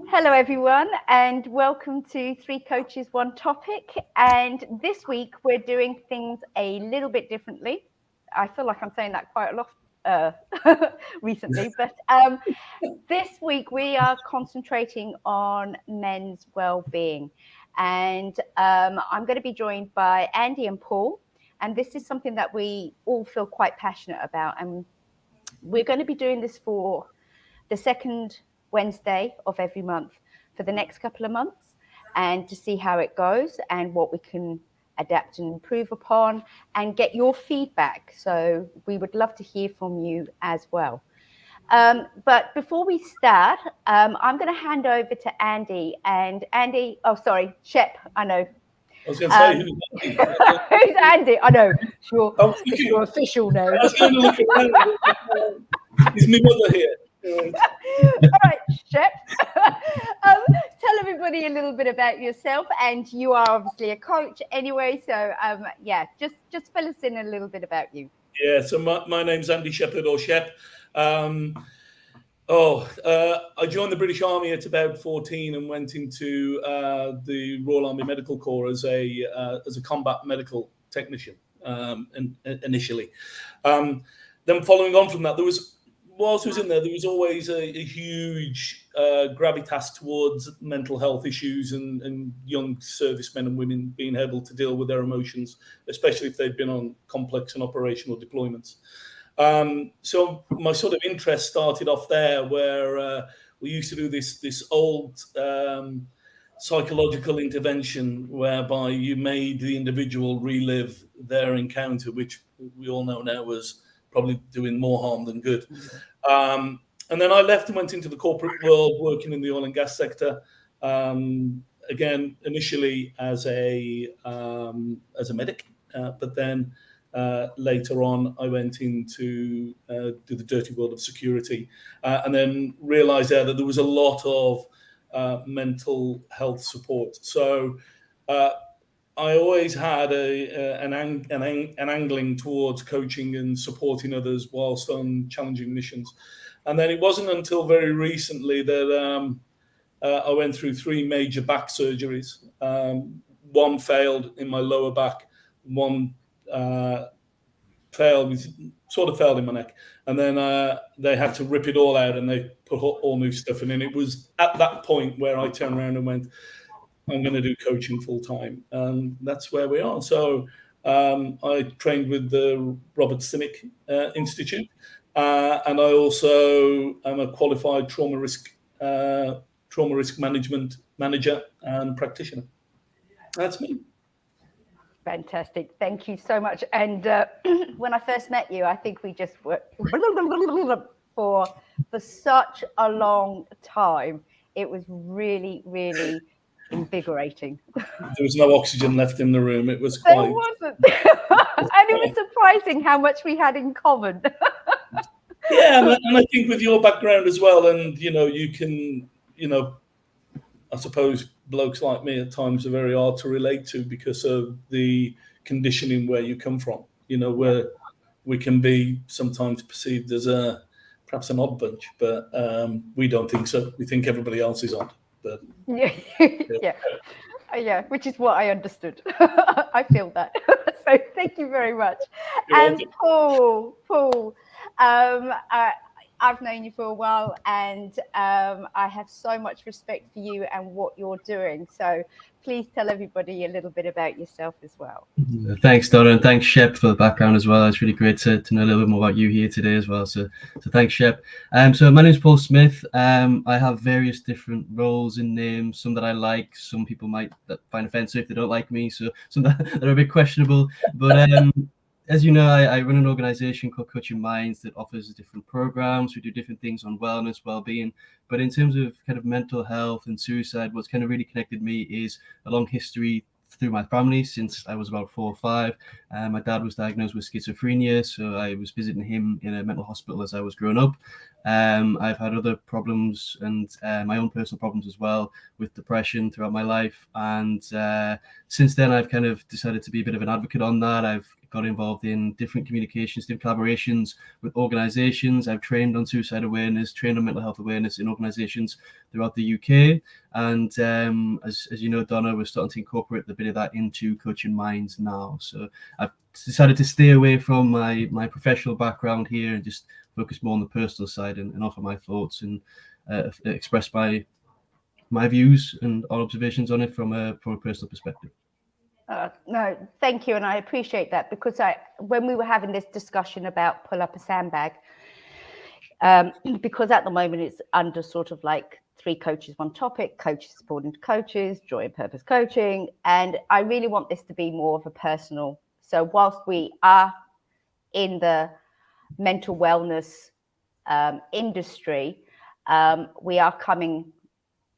Hello, everyone, and welcome to Three Coaches, One Topic. And this week we're doing things a little bit differently. I feel like I'm saying that quite a lot recently, but this week we are concentrating on men's well-being. And I'm going to be joined by Andy and Paul. And this is something that we all feel quite passionate about. And we're going to be doing this for the second Wednesday of every month for the next couple of months, and to see how it goes and what we can adapt and improve upon and get your feedback. So we would love to hear from you as well. But before we start, I'm going to hand over to Andy. And Andy, oh, sorry, Shep, I know. I was going to say, who's Andy? Who's Andy? I know, it's your official name. I was going to look around. Is my mother here? All right, Shep. Tell everybody a little bit about yourself, and you are obviously a coach anyway. So, just fill us in a little bit about you. Yeah. So my name's Andy Shepherd, or Shep. I joined the British Army at about 14 and went into the Royal Army Medical Corps as a combat medical technician initially. Then following on from that, whilst I was in there was always a huge gravitas towards mental health issues and young servicemen and women being able to deal with their emotions, especially if they've been on complex and operational deployments. So my sort of interest started off there, where we used to do this old psychological intervention whereby you made the individual relive their encounter, which we all know now was probably doing more harm than good. And then I left and went into the corporate world, working in the oil and gas sector. Again, initially as a medic, but then later on I went into do the dirty world of security, and then realised that there was a lot of mental health support. So I always had an angling towards coaching and supporting others whilst on challenging missions. And then it wasn't until very recently that I went through 3 major back surgeries. One failed in my lower back, one failed in my neck. And then they had to rip it all out and they put all new stuff in. And it was at that point where I turned around and went, I'm going to do coaching full time, and that's where we are. So I trained with the Robert Sinek Institute, and I also am a qualified trauma risk management manager and practitioner. That's me. Fantastic. Thank you so much. And when I first met you, I think we just worked for such a long time. It was really, really invigorating. There was no oxygen left in the room. It was quite. There wasn't. And it was surprising how much we had in common. Yeah, and I think with your background as well, and you can, I suppose blokes like me at times are very hard to relate to because of the conditioning where you come from, where we can be sometimes perceived as perhaps an odd bunch, but we don't think so. We think everybody else is odd. But yeah, which is what I understood. I feel that. So thank you very much. And Paul, I've known you for a while, and I have so much respect for you and what you're doing. So please tell everybody a little bit about yourself as well. Thanks, Donna, and thanks, Shep, for the background as well. It's really great to know a little bit more about you here today as well. So thanks, Shep. So my name is Paul Smith. I have various different roles and names, some that I like, some people might find offensive if they don't like me, so some that are a bit questionable. But as you know, I run an organization called Coaching Minds that offers different programs. We do different things on wellness, well-being. But in terms of kind of mental health and suicide, what's kind of really connected me is a long history through my family since I was about 4 or 5. My dad was diagnosed with schizophrenia, so I was visiting him in a mental hospital as I was growing up. I've had other problems and my own personal problems as well with depression throughout my life. And since then, I've kind of decided to be a bit of an advocate on that. I've got involved in different communications, different collaborations with organizations. I've trained on suicide awareness, trained on mental health awareness in organizations throughout the UK. And as you know, Donna, we're starting to incorporate a bit of that into Coaching Minds now. So I've decided to stay away from my professional background here and just focus more on the personal side and offer my thoughts and express my views and our observations on it from a personal perspective. No, thank you. And I appreciate that, because when we were having this discussion about pull up a sandbag, because at the moment it's under sort of like 3 coaches, 1 topic, coaches supporting coaches, joy and purpose coaching. And I really want this to be more of a personal. So whilst we are in the mental wellness industry, we are coming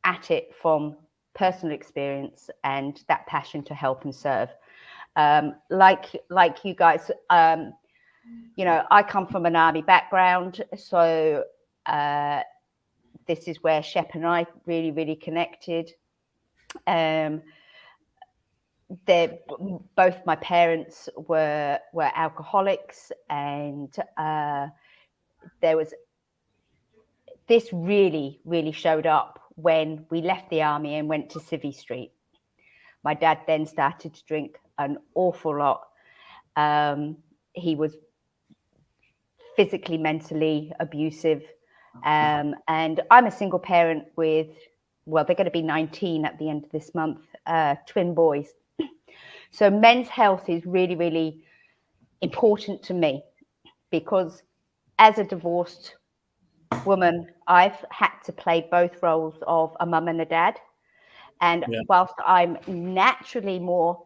at it from personal experience and that passion to help and serve. Like you guys, you know, I come from an army background, so this is where Shep and I really connected. Both my parents were alcoholics, and there was this really showed up when we left the army and went to Civvy Street. My dad then started to drink an awful lot. He was physically, mentally abusive. And I'm a single parent with, well, they're going to be 19 at the end of this month, twin boys. So men's health is really important to me, because as a divorced woman, I've had to play both roles of a mum and a dad. And whilst I'm naturally more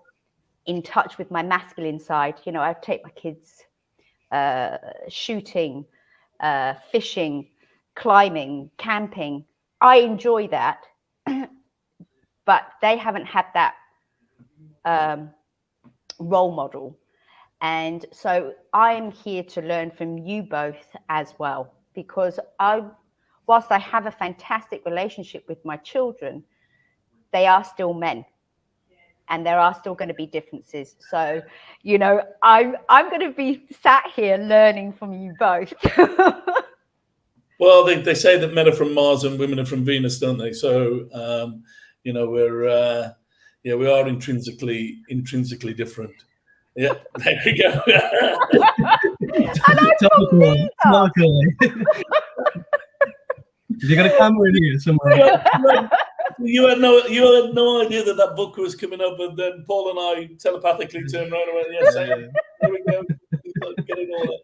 in touch with my masculine side, you know, I take my kids shooting, fishing, climbing, camping. I enjoy that, but they haven't had that role model. And so I'm here to learn from you both as well, because whilst I have a fantastic relationship with my children, they are still men, and there are still going to be differences. So, you know, I'm going to be sat here learning from you both. Well, they say that men are from Mars and women are from Venus, don't they? So, you know, we are intrinsically different. Yeah, there we go. You got a camera in here somewhere. You had no idea that book was coming up, and then Paul and I telepathically turned around and went, "Yes, there we go, get it all."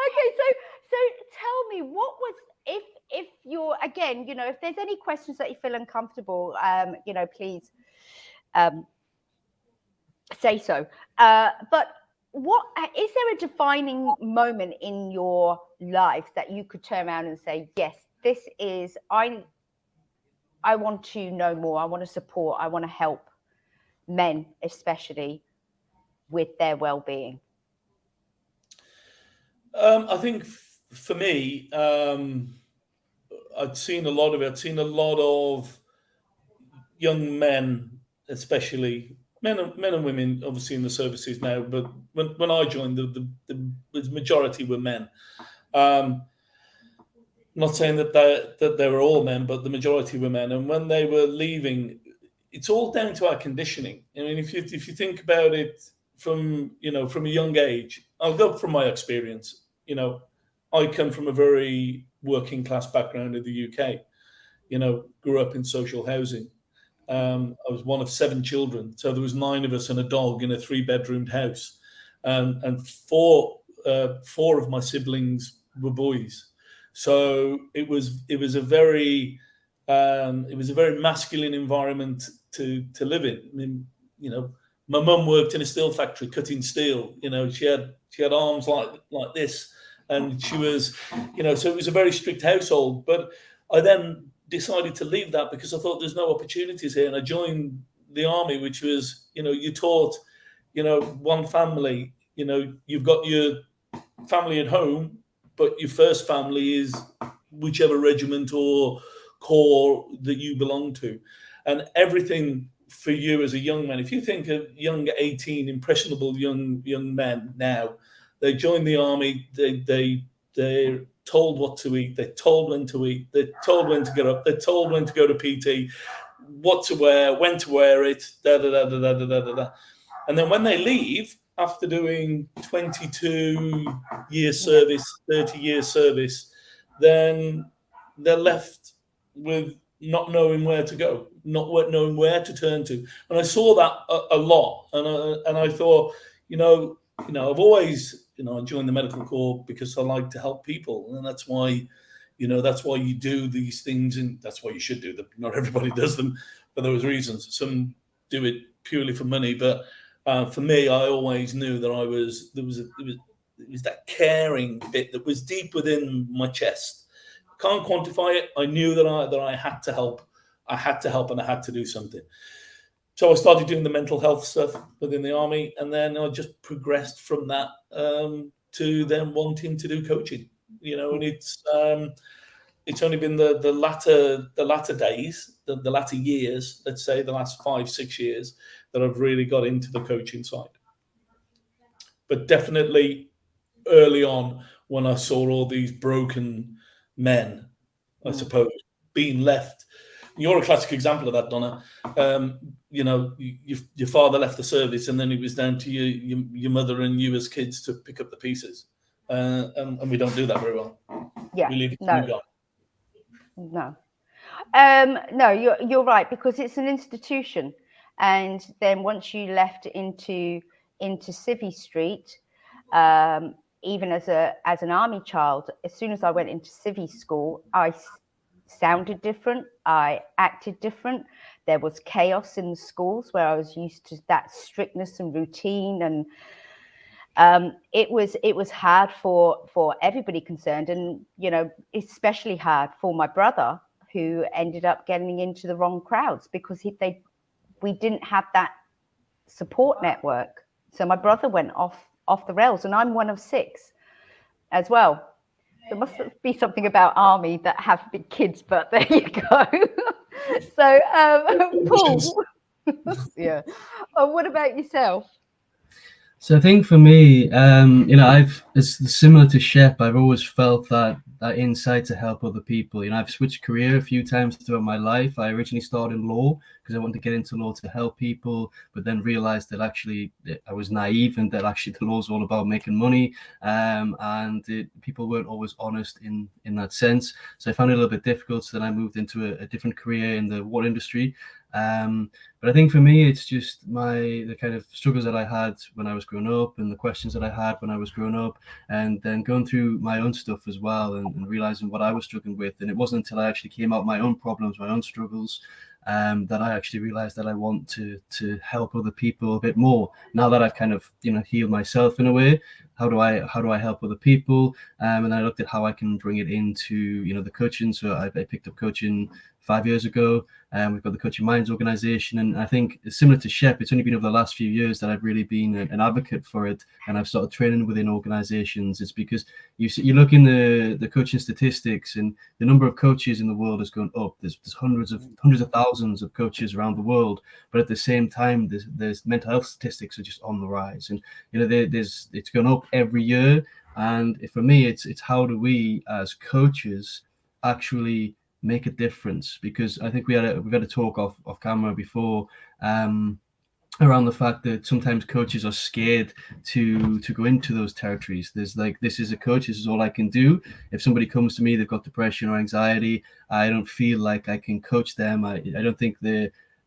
Okay, so tell me, what was if you're, again, you know, if there's any questions that you feel uncomfortable, you know, please say so. But what is there a defining moment in your life that you could turn around and say, yes, this is, I want to know more, I want to support, I want to help men especially with their well-being? I think for me, I'd seen a lot of it. I'd seen a lot of young men, especially men and women, obviously in the services now. But when I joined, the majority were men. Not saying that they were all men, but the majority were men. And when they were leaving, it's all down to our conditioning. I mean, if you think about it from a young age, I'll go from my experience. You know, I come from a very working class background in the UK. You know, grew up in social housing. I was one of 7 children, so there was 9 of us and a dog in a 3-bedroomed house, and 4 of my siblings were boys. So it was a very masculine environment to live in. I mean, you know, my mum worked in a steel factory cutting steel. You know, she had arms like this, and she was, you know, so it was a very strict household. But I then decided to leave that because I thought there's no opportunities here, and I joined the army, which was, you know, you taught, you know, one family. You know, you've got your family at home, but your first family is whichever regiment or corps that you belong to. And everything for you as a young man, if you think of young 18, impressionable young men now, they join the army, they're told what to eat, they're told when to eat, they're told when to get up, they're told when to go to PT, what to wear, when to wear it, da da da da da da da da. And then when they leave, after doing 22 years service, 30 years service, then they're left with not knowing where to go, not knowing where to turn to. And I saw that a lot. And I thought, I've always, I joined the medical corps because I like to help people. And that's why, that's why you do these things. And that's why you should do them. Not everybody does them for those reasons. Some do it purely for money. But for me, I always knew that it was that caring bit that was deep within my chest. Can't quantify it. I knew that I had to help. I had to help, and I had to do something. So I started doing the mental health stuff within the army, and then I just progressed from that to then wanting to do coaching. And it's only been the latter days, the latter years, let's say the last 5-6 years, that I've really got into the coaching side. But definitely early on, when I saw all these broken men, I suppose, being left. You're a classic example of that, Donna. Your father left the service, and then it was down to your mother and you as kids to pick up the pieces. And we don't do that very well. Yeah, we leave it to you guys. No, you're right, because it's an institution. And then once you left into Civvy Street, even as an army child, as soon as I went into Civvy school, I sounded different. I acted different. There was chaos in the schools where I was used to that strictness and routine, and it was hard for everybody concerned, and especially hard for my brother, who ended up getting into the wrong crowds because we didn't have that support network. So my brother went off the rails, and I'm one of 6 as well. There must be something about army that have big kids, but there you go. So, Paul, yeah. What about yourself? So I think for me, it's similar to Shep. I've always felt that insight to help other people. I've switched career a few times throughout my life. I originally started in law because I wanted to get into law to help people, but then realized that actually I was naive and that actually the law is all about making money, and people weren't always honest in that sense. So I found it a little bit difficult. So then I moved into a different career in the water industry. But I think for me, it's just the kind of struggles that I had when I was growing up, and the questions that I had when I was growing up, and then going through my own stuff as well, and realizing what I was struggling with. And it wasn't until I actually came out my own problems, my own struggles, that I actually realized that I want to help other people a bit more. Now that I've kind of healed myself in a way, how do I help other people? And I looked at how I can bring it into the coaching. So I picked up coaching 5 years ago. We've got the Coaching Minds organization, and I think similar to Shep, it's only been over the last few years that I've really been an advocate for it, and I've started training within organizations. It's because you look in the coaching statistics, and the number of coaches in the world has gone up. There's hundreds of thousands of coaches around the world, but at the same time, there's mental health statistics are just on the rise, and it's gone up every year. And for me, it's how do we as coaches actually make a difference? Because I think we've had a talk off camera before around the fact that sometimes coaches are scared to go into those territories. There's this is a coach, this is all I can do. If somebody comes to me, they've got depression or anxiety, I don't feel like I can coach them. I don't think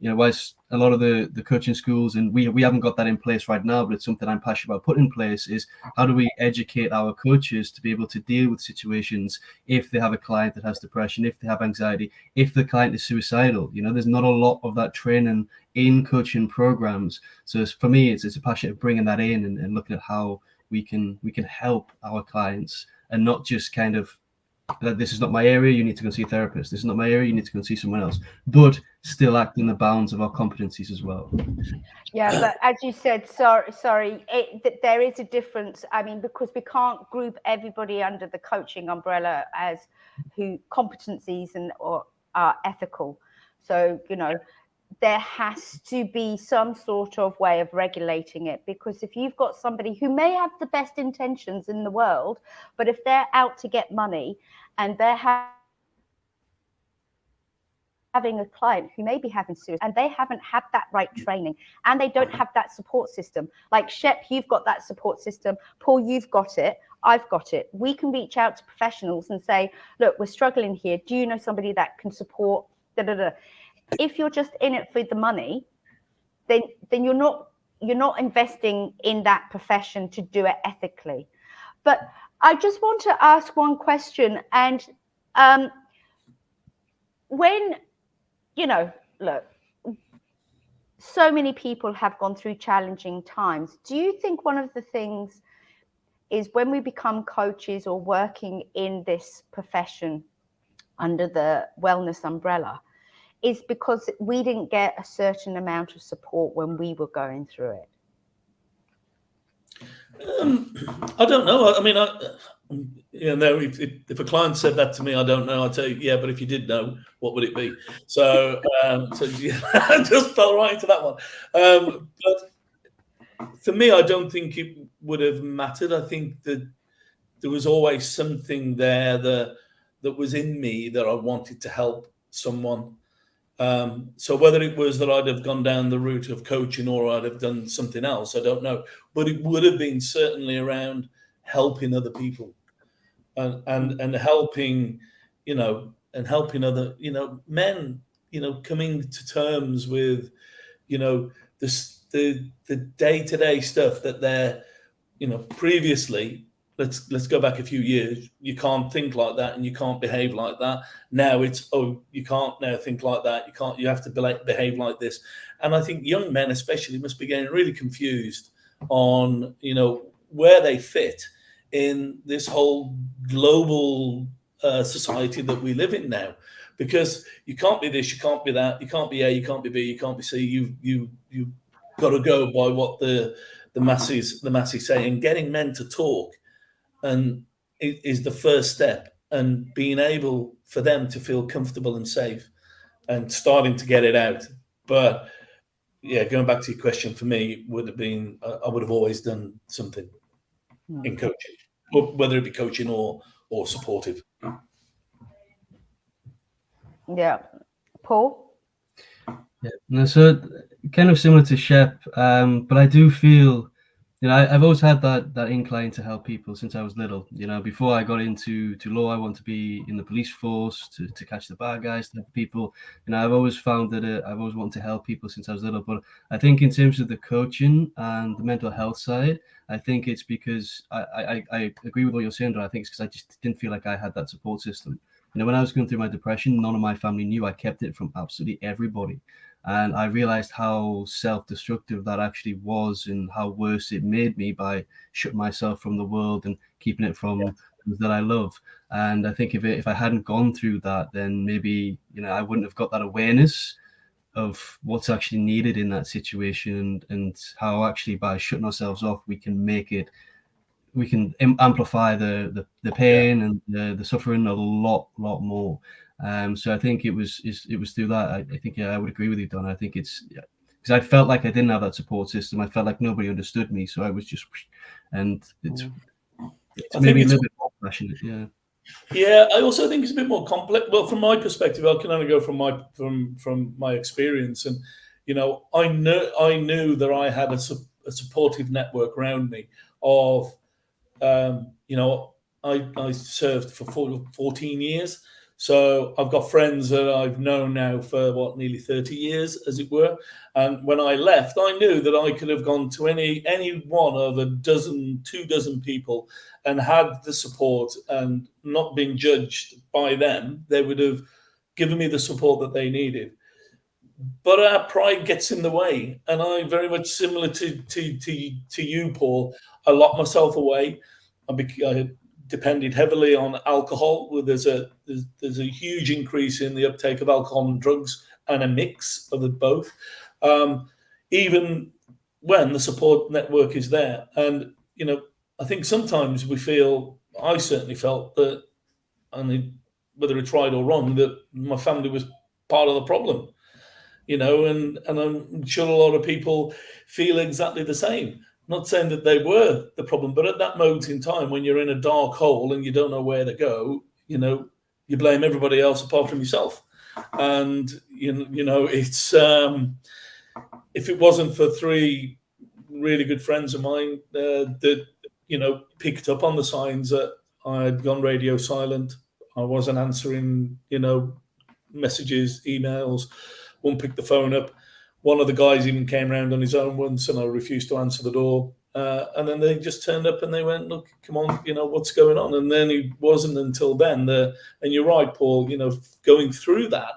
whilst a lot of the coaching schools, and we haven't got that in place right now, but it's something I'm passionate about putting in place, is how do we educate our coaches to be able to deal with situations if they have a client that has depression, if they have anxiety, if the client is suicidal. There's not a lot of that training in coaching programs. So for me, it's a passion of bringing that in and looking at how we can help our clients, and not just kind of that this is not my area, you need to go see a therapist. This is not my area, you need to go see someone else. But still act in the bounds of our competencies as well. Yeah, but as you said, there is a difference. I mean, because we can't group everybody under the coaching umbrella as who competencies or are ethical. So, there has to be some sort of way of regulating it, because if you've got somebody who may have the best intentions in the world, but if they're out to get money and they're having a client who may be having suicide and they haven't had that right training and they don't have that support system. Like Shep, you've got that support system. Paul, you've got it. I've got it. We can reach out to professionals and say, look, we're struggling here. Do you know somebody that can support? If you're just in it for the money, then you're not investing in that profession to do it ethically. But I just want to ask one question. And when look, so many people have gone through challenging times. Do you think one of the things is when we become coaches or working in this profession under the wellness umbrella is because we didn't get a certain amount of support when we were going through it? I don't know. I mean, if a client said that to me, I don't know. I'd say, yeah, but if you did know, what would it be? So yeah, I just fell right into that one. But for me, I don't think it would have mattered. I think that there was always something there that was in me that I wanted to help someone. So whether it was that I'd have gone down the route of coaching or I'd have done something else, I don't know. But it would have been certainly around helping other people and helping, and helping other, men, coming to terms with, the day-to-day stuff that they're, previously. Let's go back a few years. You can't think like that and you can't behave like that. Now it's, you can't now think like that. You have to behave like this. And I think young men especially must be getting really confused on, where they fit in this whole global society that we live in now. Because you can't be this, you can't be that, you can't be A, you can't be B, you can't be C. You've got to go by what the masses say. And getting men to talk and it is the first step, and being able for them to feel comfortable and safe and starting to get it out. But yeah, going back to your question, for me would have been, I would have always done something in coaching, whether it be coaching or supportive. Yeah. Paul? Yeah, so kind of similar to Shep, but I do feel, I've always had that incline to help people since I was little. Before I got into law, I wanted to be in the police force to catch the bad guys, to help people. I've always found that I've always wanted to help people since I was little. But I think in terms of the coaching and the mental health side, I think it's because I agree with what you're saying, but I think it's because I just didn't feel like I had that support system. When I was going through my depression, none of my family knew. I kept it from absolutely everybody. And I realized how self-destructive that actually was and how worse it made me by shutting myself from the world and keeping it from those that I love. And I think if I hadn't gone through that, then maybe, I wouldn't have got that awareness of what's actually needed in that situation and how actually by shutting ourselves off, we can amplify the pain and the suffering a lot more. So I think it was through that. I think I would agree with you, Donna. I think it's because I felt like I didn't have that support system. I felt like nobody understood me, so I was just, and it's maybe a little bit more passionate. Yeah, I also think it's a bit more complex. Well, from my perspective, I can only go from my experience, and I knew that I had a supportive network around me of. I served for 14 years. So I've got friends that I've known now for nearly 30 years, as it were. And when I left, I knew that I could have gone to any one of 2 dozen people and had the support and not been judged by them. They would have given me the support that they needed. But our pride gets in the way. And I, very much similar to you, Paul, I locked myself away. I depended heavily on alcohol. Where there's a huge increase in the uptake of alcohol and drugs, and a mix of the both. Even when the support network is there, and I think sometimes we feel. I certainly felt that, whether it's right or wrong, that my family was part of the problem. And I'm sure a lot of people feel exactly the same. Not saying that they were the problem, but at that moment in time, when you're in a dark hole and you don't know where to go, you blame everybody else apart from yourself. And it's if it wasn't for three really good friends of mine that picked up on the signs that I had gone radio silent, I wasn't answering messages, emails, wouldn't pick the phone up. One of the guys even came around on his own once, and I refused to answer the door. And then they just turned up and they went, "Look, come on, what's going on?" And then it wasn't until then and you're right, Paul, going through that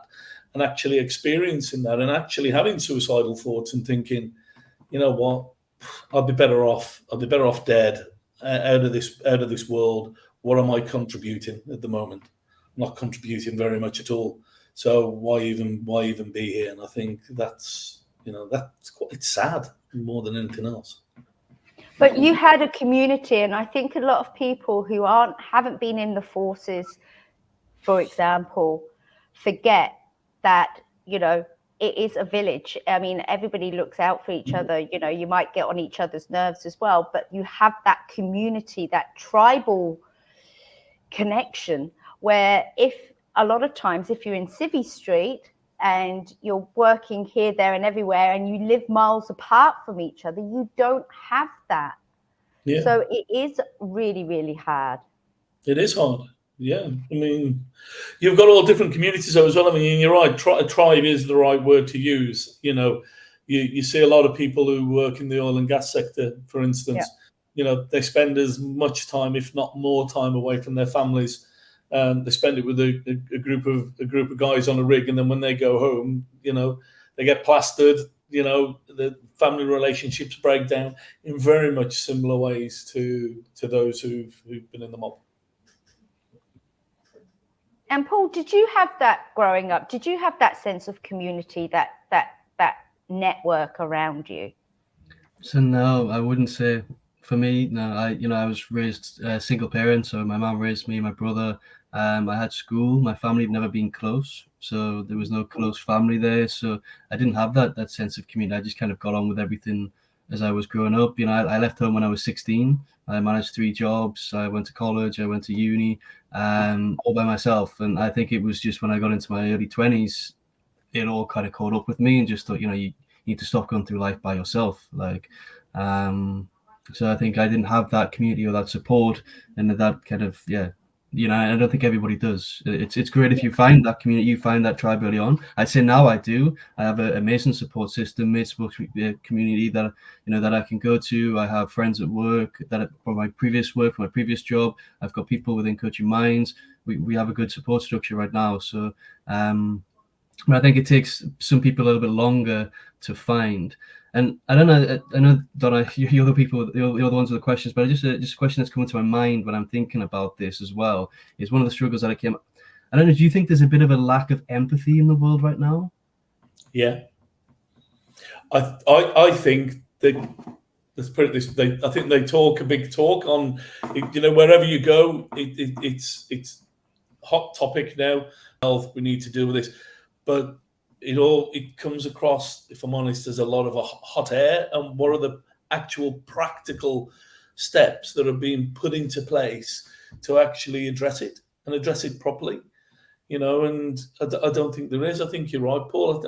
and actually experiencing that and actually having suicidal thoughts and thinking, you know what, I'd be better off dead, out of this world. What am I contributing at the moment? I'm not contributing very much at all. So why even be here? And I think that's it's sad more than anything else. But you had a community, and I think a lot of people who haven't been in the forces, for example, forget that it is a village. I mean, everybody looks out for each other. You might get on each other's nerves as well, but you have that community, that tribal connection, where a lot of times if you're in Civvy Street and you're working here, there and everywhere, and you live miles apart from each other, you don't have that. Yeah. So it is really, really hard. It is hard. Yeah. I mean, you've got all different communities as well. I mean, you're right. Tribe is the right word to use. You see a lot of people who work in the oil and gas sector, for instance, they spend as much time, if not more time, away from their families. They spend it with a group of guys on a rig, and then when they go home, they get plastered. The family relationships break down in very much similar ways to those who've been in the mob. And Paul, did you have that growing up? Did you have that sense of community, that network around you? So no, I wouldn't say. For me, no. I was raised single parent, so my mom raised me, my brother. I had school. My family had never been close, so there was no close family there. So I didn't have that sense of community. I just kind of got on with everything as I was growing up. I left home when I was 16. I managed 3 jobs. I went to college. I went to uni, all by myself. And I think it was just when I got into my early 20s, it all kind of caught up with me and just thought, you need to stop going through life by yourself. So I think I didn't have that community or that support and that kind of, I don't think everybody does. It's great if you find that community, you find that tribe early on. I'd say now I do. I have an amazing support system, community that that I can go to. I have friends at work from my previous work, from my previous job. I've got people within Coaching Minds. We have a good support structure right now. So but I think it takes some people a little bit longer to find. And I don't know. I know, Donna, you're the ones with the questions, but just a question that's coming to my mind when I'm thinking about this as well is one of the struggles that I don't know. Do you think there's a bit of a lack of empathy in the world right now? Yeah, I think let's put it this way. I think they talk a big talk on, wherever you go, it's hot topic now. Health, we need to deal with this, but it comes across, if I'm honest, as a lot of a hot air. And what are the actual practical steps that are being put into place to actually address it and address it properly? And I don't think there is. I think you're right, Paul.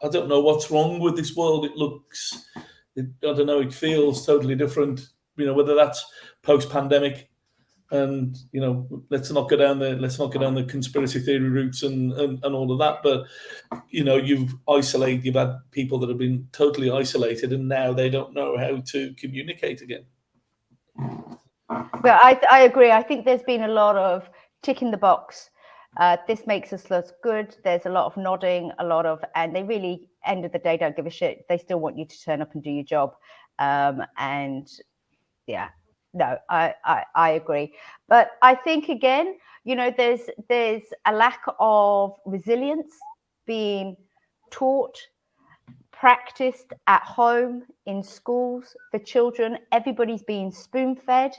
I don't know what's wrong with this world. I don't know, it feels totally different, whether that's post-pandemic. And let's not go down the conspiracy theory routes and all of that. But you've had people that have been totally isolated, and now they don't know how to communicate again. Well, I agree. I think there's been a lot of ticking the box. This makes us look good. There's a lot of nodding, and they really, end of the day, don't give a shit. They still want you to turn up and do your job. And yeah. No, I agree. But I think, again, you know, there's a lack of resilience being taught, practiced at home, in schools, for children. Everybody's being spoon-fed.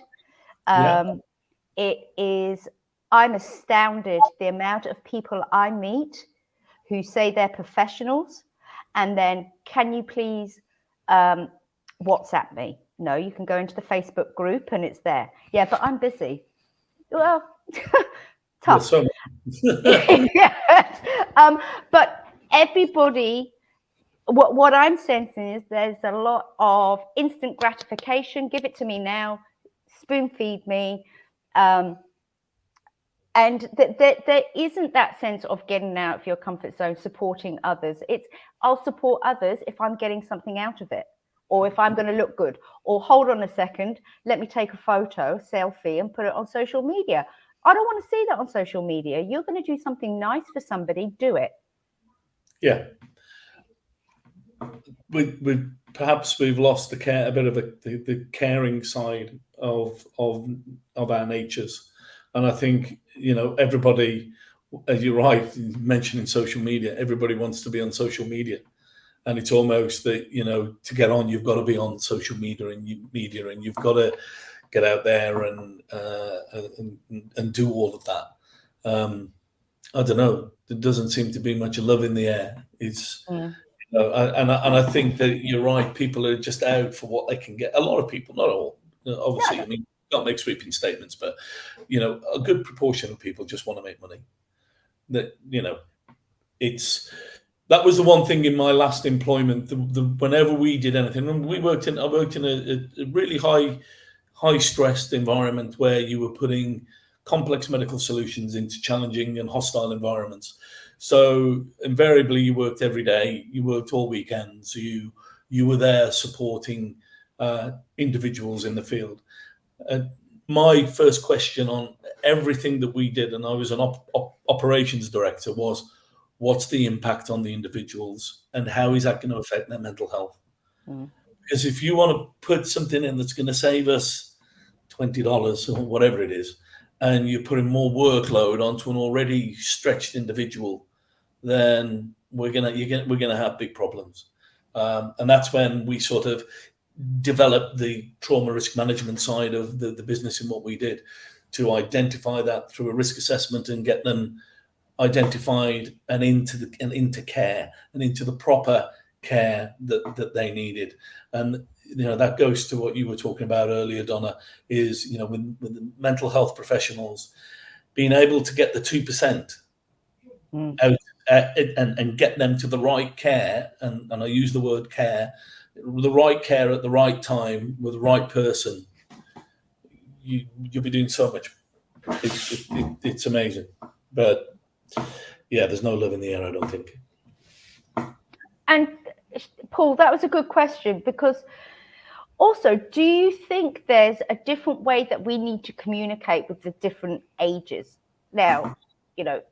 It is, I'm astounded the amount of people I meet who say they're professionals, and then, can you please WhatsApp me? No, you can go into the Facebook group and it's there. Yeah, but I'm busy. Well, tough. Yes. But everybody, what I'm sensing is there's a lot of instant gratification. Give it to me now. Spoon feed me. And there isn't that sense of getting out of your comfort zone, supporting others. It's, I'll support others if I'm getting something out of it, or if I'm going to look good, or hold on a second, let me take a photo, selfie, and put it on social media. I don't want to see that on social media. You're going to do something nice for somebody, do it. Yeah. We've lost a bit of the caring side of our natures. And I think, you know, everybody, as you're right, mentioning social media, everybody wants to be on social media. And it's almost that, you know, to get on, you've got to be on social media, and you've got to get out there and do all of that. I don't know. There doesn't seem to be much love in the air. It's, you know, and I think that you're right. People are just out for what they can get. A lot of people, not all, obviously. I mean, don't make sweeping statements, but, you know, a good proportion of people just want to make money. That, you know, that was the one thing in my last employment. Whenever we did anything, I worked in a really high stressed environment where you were putting complex medical solutions into challenging and hostile environments. So invariably, you worked every day, you worked all weekends, you were there supporting individuals in the field. My first question on everything that we did, and I was an operations director, was, what's the impact on the individuals, and how is that going to affect their mental health? Because if you want to put something in that's going to save us $20 or whatever it is, and you're putting more workload onto an already stretched individual, then we're gonna have big problems. And that's when we sort of developed the trauma risk management side of the business in what we did, to identify that through a risk assessment and get them identified and into care and into the proper care that they needed. And, you know, that goes to what you were talking about earlier, Donna, is, you know, with the mental health professionals being able to get the 2% out and get them to the right care, and I use the word care, the right care at the right time with the right person, you'll be doing so much. It's amazing. But yeah, there's no love in the air, I don't think. And Paul, that was a good question, because also, do you think there's a different way that we need to communicate with the different ages? Now, you know,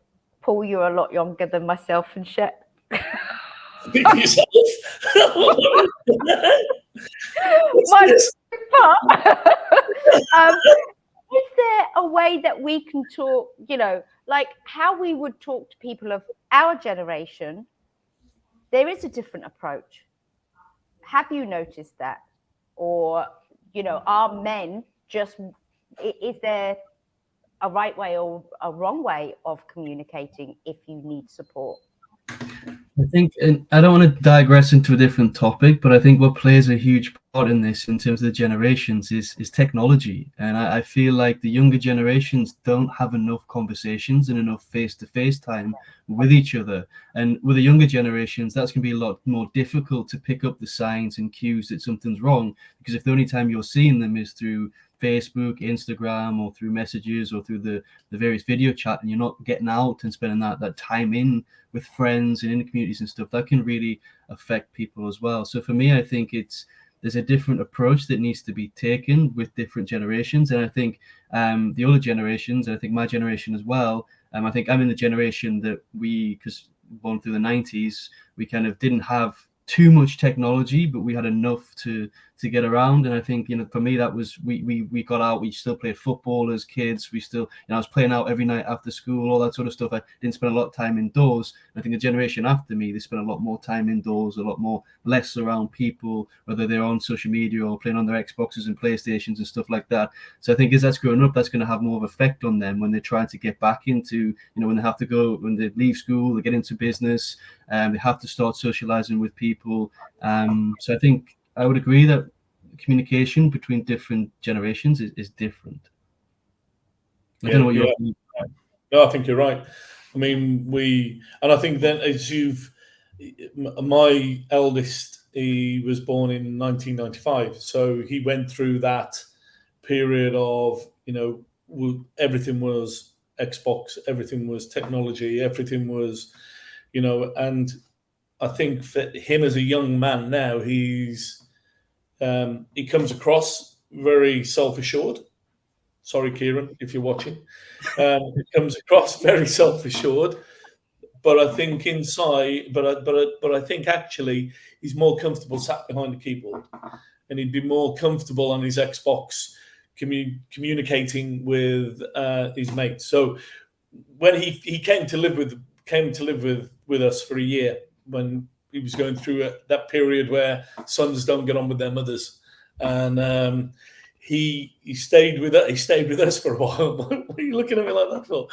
Paul, you're a lot younger than myself and Shep. Yourself? Is there a way that we can talk, you know, like how we would talk to people of our generation? There is a different approach. Have you noticed that? Or, you know, are men just, is there a right way or a wrong way of communicating if you need support? I think, and I don't want to digress into a different topic, but I think what plays a huge part in this in terms of the generations is technology. And I feel like the younger generations don't have enough conversations and enough face-to-face time with each other. And with the younger generations, that's going to be a lot more difficult to pick up the signs and cues that something's wrong, because if the only time you're seeing them is through Facebook, Instagram, or through messages, or through the various video chat, and you're not getting out and spending that time in with friends and in the communities and stuff, that can really affect people as well. So for me, I think there's a different approach that needs to be taken with different generations. And I think the older generations, and I think my generation as well, I think I'm in the generation that because born through the 90s, we kind of didn't have too much technology, but we had enough to to get around. And I think, for me, that was, we got out, we still played football as kids. We still, I was playing out every night after school, all that sort of stuff. I didn't spend a lot of time indoors. I think the generation after me, they spend a lot more time indoors, a lot more less around people, whether they're on social media or playing on their Xboxes and PlayStations and stuff like that. So I think as that's growing up, that's going to have more of an effect on them when they're trying to get back into, when they have to go, when they leave school, they get into business, they have to start socializing with people. So I think I would agree that communication between different generations is different. I don't know what you're thinking. No, I think you're right. I mean, and I think that my eldest, he was born in 1995, so he went through that period of, everything was Xbox, everything was technology, everything was, and I think for him as a young man now, he comes across very self-assured. Sorry, Kieran, if you're watching. He comes across very self-assured, but I think inside, but I think actually he's more comfortable sat behind the keyboard, and he'd be more comfortable on his Xbox communicating with his mates. So when he came to live with us for a year, when he was going through that period where sons don't get on with their mothers, and he stayed with us. He stayed with us for a while. What are you looking at me like that for?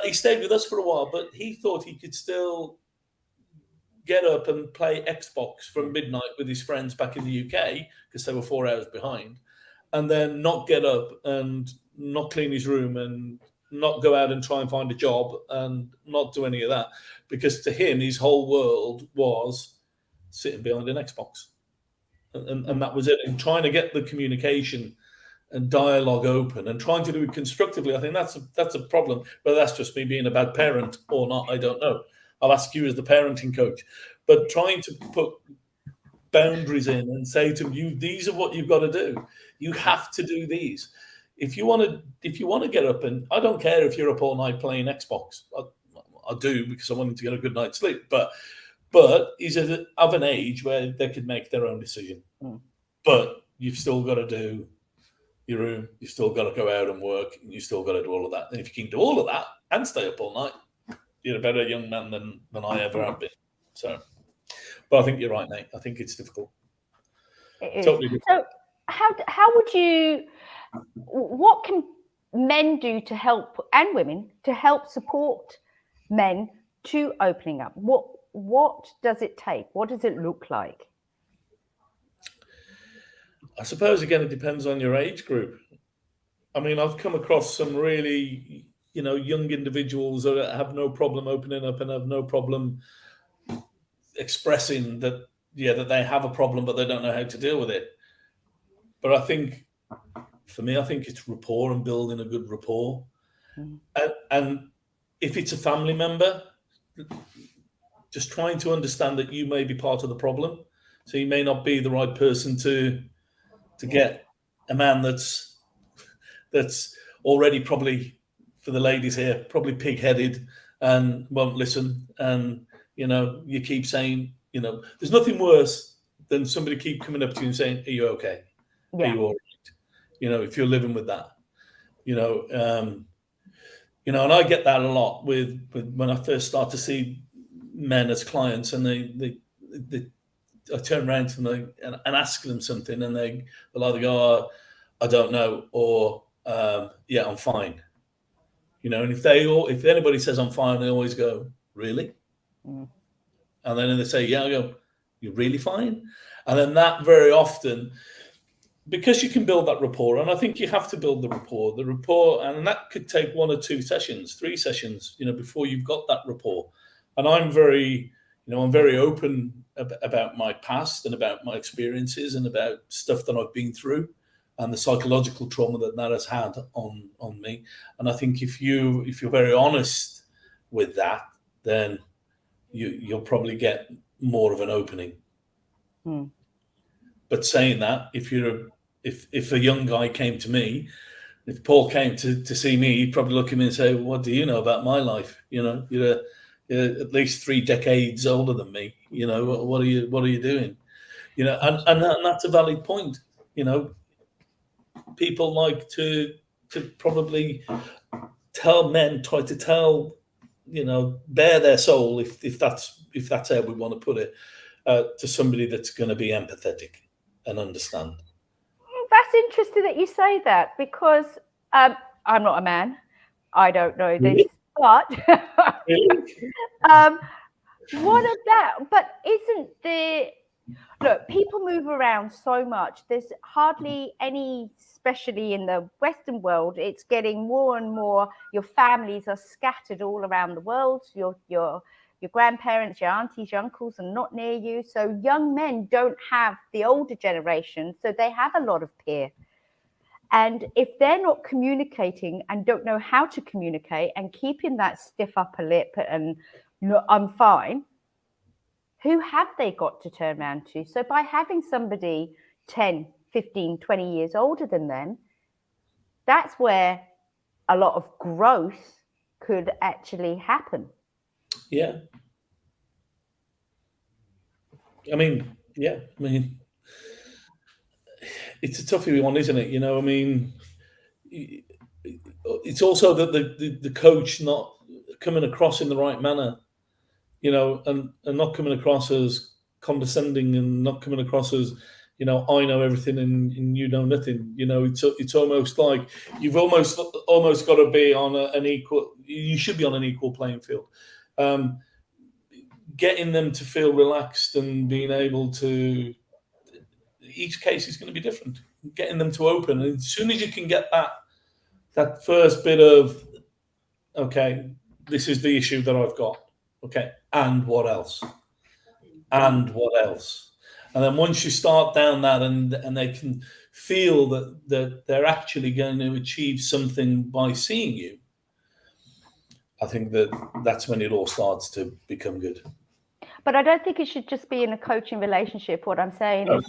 He stayed with us for a while, but he thought he could still get up and play Xbox from midnight with his friends back in the UK, because they were 4 hours behind, and then not get up and not clean his room and not go out and try and find a job and not do any of that, because to him his whole world was sitting behind an Xbox, and that was it. And trying to get the communication and dialogue open and trying to do it constructively, I think that's a problem. Whether that's just me being a bad parent or not, I don't know. I'll ask you as the parenting coach. But trying to put boundaries in and say to you, these are what you've got to do. You have to do these. If you want to get up, and I don't care if you're up all night playing Xbox. I do, because I want them to get a good night's sleep. But he's of an age where they could make their own decision. But you've still got to do your room. You've still got to go out and work. And you've still got to do all of that. And if you can do all of that and stay up all night, you're a better young man than I ever have been. So, but I think you're right, Nate. I think it's difficult. It is. Totally difficult. So how would you? What can men do to help, and women, to help support men to opening up? What does it take? What does it look like? I suppose, again, it depends on your age group. I mean, I've come across some really, young individuals that have no problem opening up and have no problem expressing that they have a problem, but they don't know how to deal with it. But I think, for me, I think it's rapport and building a good rapport. And if it's a family member, just trying to understand that you may be part of the problem. So you may not be the right person to get a man that's already, probably, for the ladies here, probably pig-headed and won't listen. And, you keep saying, there's nothing worse than somebody keep coming up to you and saying, are you okay? Yeah. Are you all right? If you're living with that, and I get that a lot with when I first start to see men as clients, and I turn around to them and ask them something, and they'll either go, oh, I don't know, or yeah, I'm fine. And if anybody says I'm fine, they always go, really? And then they say, yeah, I go, you're really fine? And then that very often, because you can build that rapport, and I think you have to build the rapport, and that could take 1 or 2 sessions, 3 sessions, before you've got that rapport. And I'm very open about my past and about my experiences and about stuff that I've been through and the psychological trauma that has had on me. And I think if you're very honest with that, then you'll probably get more of an opening. But saying that, if a young guy came to me, if Paul came to see me, he'd probably look at me and say, well, what do you know about my life? You're at least 3 decades older than me. What are you doing? you know, and that's a valid point. You know, people like to probably try to tell, you know, bare their soul, if that's how we want to put it, to somebody that's going to be empathetic and understand. That's interesting that you say that, because I'm not a man. I don't know this, Really? but Really? what of that? But look, people move around so much. There's hardly any, especially in the Western world, it's getting more and more. Your families are scattered all around the world. Your grandparents, your aunties, your uncles are not near you. So young men don't have the older generation. So they have a lot of peer. And if they're not communicating and don't know how to communicate and keeping that stiff upper lip and I'm fine, who have they got to turn around to? So by having somebody 10, 15, 20 years older than them, that's where a lot of growth could actually happen. Yeah. I mean, it's a toughie one, isn't it? You know, I mean, it's also that the coach not coming across in the right manner, you know, and not coming across as condescending, and not coming across as, you know, I know everything and you know nothing. You know, it's almost like you've almost got to be on an equal. You should be on an equal playing field. Getting them to feel relaxed and being able to. Each case is going to be different. Getting them to open, and as soon as you can get that first bit of, okay, this is the issue that I've got. Okay, and what else? And what else? And then once you start down that, and they can feel that they're actually going to achieve something by seeing you, I think that's when it all starts to become good. But I don't think it should just be in a coaching relationship. What I'm saying is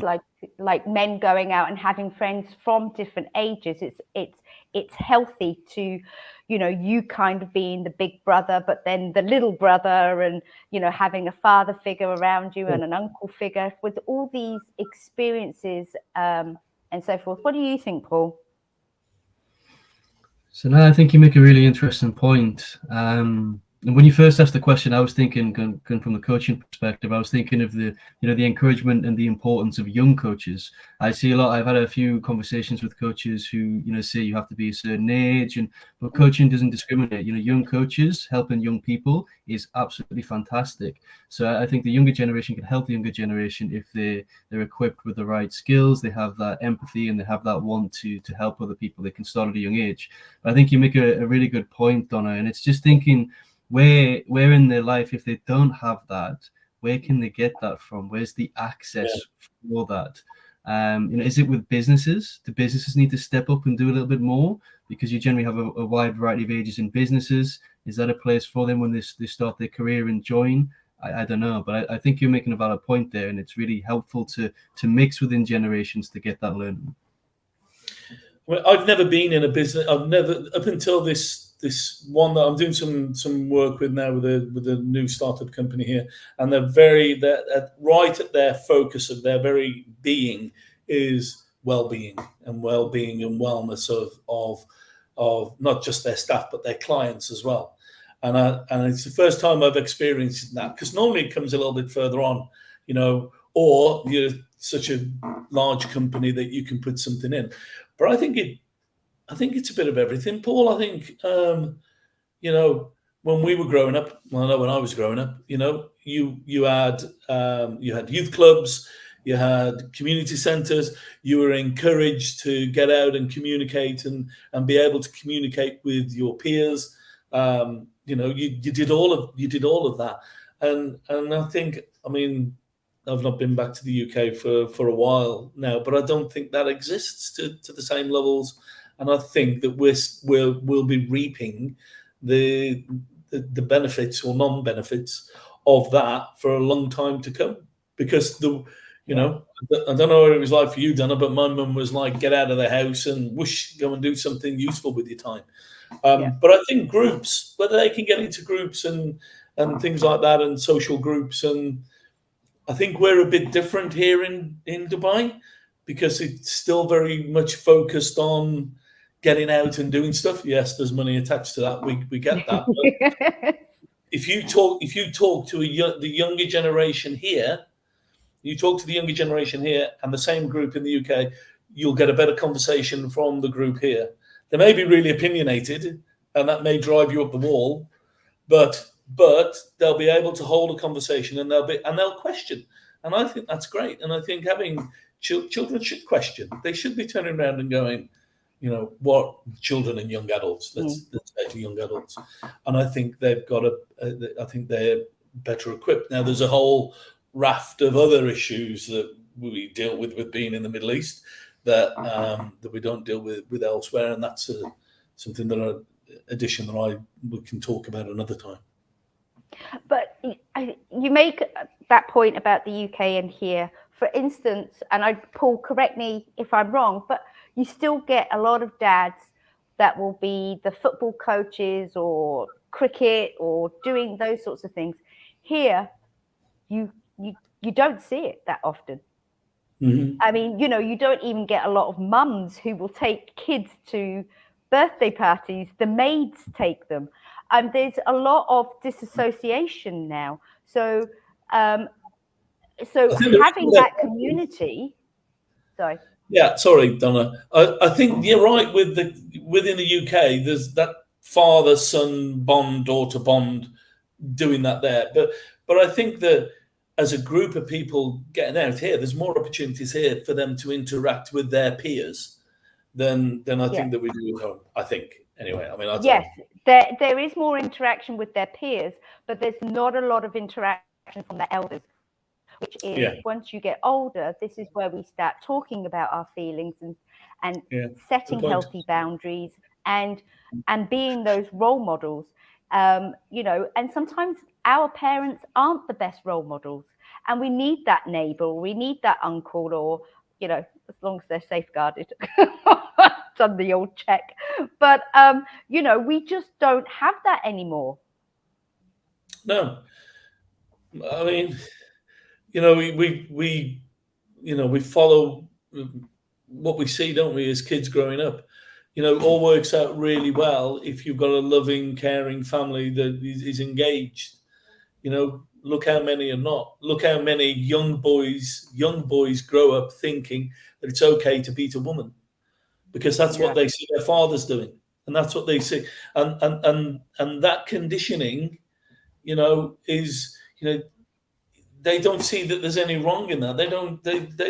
like men going out and having friends from different ages. It's healthy to, you know, you kind of being the big brother, but then the little brother, and, you know, having a father figure around you and an uncle figure, with all these experiences and so forth. What do you think, Paul? So now I think you make a really interesting point. And when you first asked the question, I was thinking, going from the coaching perspective, I was thinking of the encouragement and the importance of young coaches. I see a lot. I've had a few conversations with coaches who, you know, say you have to be a certain age, but coaching doesn't discriminate. You know, young coaches helping young people is absolutely fantastic. So I think the younger generation can help the younger generation if they're equipped with the right skills, they have that empathy, and they have that want to help other people. They can start at a young age. But I think you make a really good point, Donna, and it's just thinking, where in their life, if they don't have that, where can they get that from? Where's the access for that? You know, is it with businesses? Do businesses need to step up and do a little bit more? Because you generally have a wide variety of ages in businesses. Is that a place for them when they start their career and join? I don't know, but I think you're making a valid point there, and it's really helpful to mix within generations to get that learning. Well, I've never been in a business. I've never, up until this one that I'm doing some work with now with a new startup company here, and they're right at their focus of their very being is well-being and wellness of not just their staff but their clients as well. And it's the first time I've experienced that, because normally it comes a little bit further on, you know, or you're such a large company that you can put something in. But I think it's a bit of everything, Paul. I think, you know, when we were growing up, well, I know when I was growing up, you know, you had youth clubs, you had community centres, you were encouraged to get out and communicate and be able to communicate with your peers. You know, you did all of that, and I think, I mean, I've not been back to the UK for a while now, but I don't think that exists to the same levels. And I think that we'll be reaping the benefits or non-benefits of that for a long time to come. Because you know, I don't know what it was like for you, Donna, but my mum was like, get out of the house and go and do something useful with your time. But I think groups, whether they can get into groups and things like that, and social groups, and I think we're a bit different here in Dubai, because it's still very much focused on getting out and doing stuff. Yes, there's money attached to that. We get that. But if you talk to the younger generation here, you talk to the younger generation here and the same group in the UK, you'll get a better conversation from the group here. They may be really opinionated, and that may drive you up the wall, but they'll be able to hold a conversation, and they'll question, and I think that's great. And I think having children should question. They should be turning around and going, what children and young adults. Let's say to young adults, and I think they've got I think they're better equipped now. There's a whole raft of other issues that we deal with being in the Middle East that we don't deal with elsewhere, and that's something that addition that we can talk about another time. But you make that point about the UK and here, for instance, and Paul, correct me if I'm wrong, but you still get a lot of dads that will be the football coaches or cricket or doing those sorts of things. Here, you don't see it that often. Mm-hmm. I mean, you don't even get a lot of mums who will take kids to birthday parties. The maids take them. And there's a lot of disassociation now. So having that community. Sorry. Yeah, sorry, Donna. I think you're right within the UK. There's that father-son bond, daughter bond, doing that there. But I think that as a group of people getting out here, there's more opportunities here for them to interact with their peers than I think that we do at home. I think. Anyway, I mean, yes, there is more interaction with their peers, but there's not a lot of interaction from the elders, which is once you get older, this is where we start talking about our feelings and setting healthy boundaries and being those role models. And sometimes our parents aren't the best role models, and we need that neighbor, we need that uncle, or as long as they're safeguarded. Done the old check, but we just don't have that anymore. No, I mean, we follow what we see, don't we, as kids growing up. It all works out really well if you've got a loving, caring family that is engaged. Look how many are not. Look how many young boys grow up thinking that it's okay to beat a woman, because that's what they see their fathers doing, and that's what they see, and that conditioning, is they don't see that there's any wrong in that. They